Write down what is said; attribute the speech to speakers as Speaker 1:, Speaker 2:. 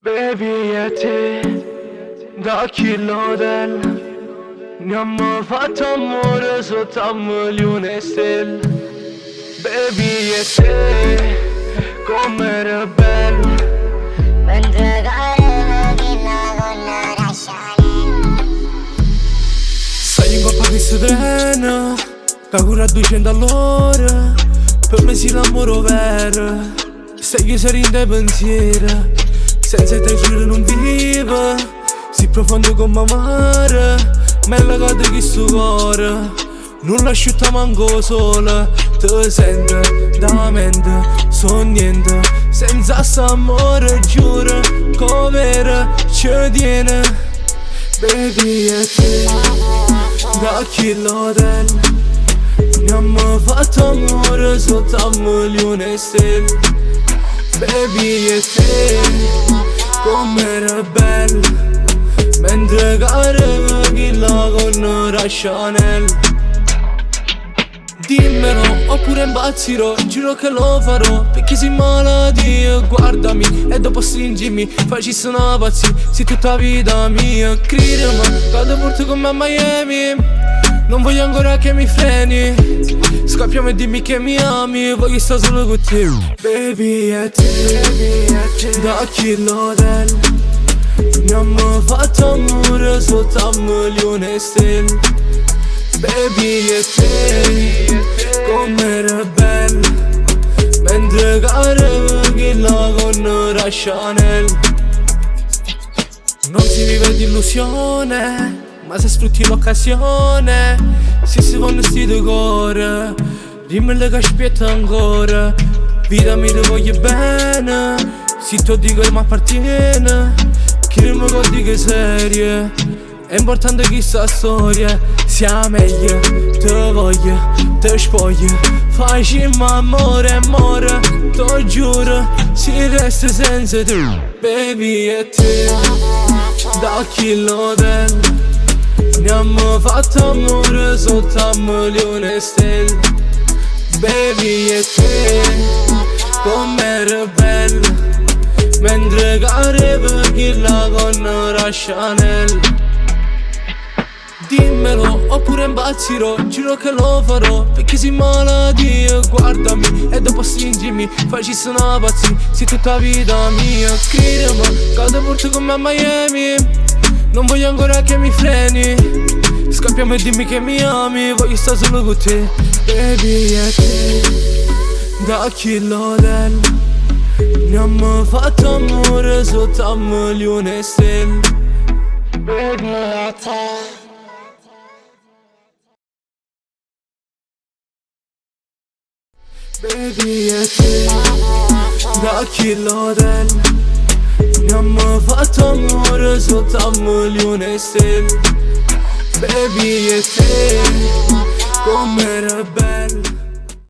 Speaker 1: Baby e te, da chilodel ne-am fatto amore sotto a milione stelle. Baby e te, com'era bello
Speaker 2: mentre cadevo con la Chanel.
Speaker 3: Sai in coppa che si trena, che cura a 200 all'ora. Per me si l'amore vero, sai che sei in te pensiero. Senza te giuro non vivo, si profondo come mare. Me la cade che sto cuore, non lasciata manco sola. Te sento da mente, so niente. Senza s'amore giuro, come ci tiene. Baby e te, da chilodel ne-am fatto amore sotto a milione stelle. Baby e te, com'era bello mentre cadevo là con la Chanel. Dimmelo oppure impazzirò, giuro che lo farò perché sei malattia. Guardami e dopo stringimi, facessi una pazzia, sei tutta la vita mia. Credimi, quando porto con me a Miami non voglio ancora che mi freni. Scappiamo e dimmi che mi ami, voglio stare solo con te. Baby e te, da chilodel ne-am fatto amore sotto a milione stelle. Baby e te, com'era bello mentre cadevo là con la Chanel. Non si vive di illusione, ma se sfrutti l'occasione, se si fanno sti due cuore, dimmelo che aspetta ancora. Vita mi ti voglio bene, se ti dico che mi appartiene, che non mi dico serie, è importante che sta storia sia meglio. Te voglio, te spoglio, facciamo amore, amore, te giuro, si resta senza te. Baby e te, da chilodel ne-am fatto amore sotto a milione stelle. Baby e te, com'era bello mentre cadevo là con la Chanel. Dimmelo oppure impazzirò, giuro che lo farò perché sei malattia. Guardami e dopo stringimi, facessi una pazzia, sei tutta la vita mia. Credimi, quando porto con me a Miami non voglio ancora che mi freni. Scappiamo e dimmi che mi ami, voglio stare solo con te. Baby e te, da chilodel ne-am fatto amore sotto a milione stelle.
Speaker 2: Baby e te,
Speaker 3: baby e te, da chilodel ne-am fatto amore sotto a milione stelle. Baby e te, com'era bello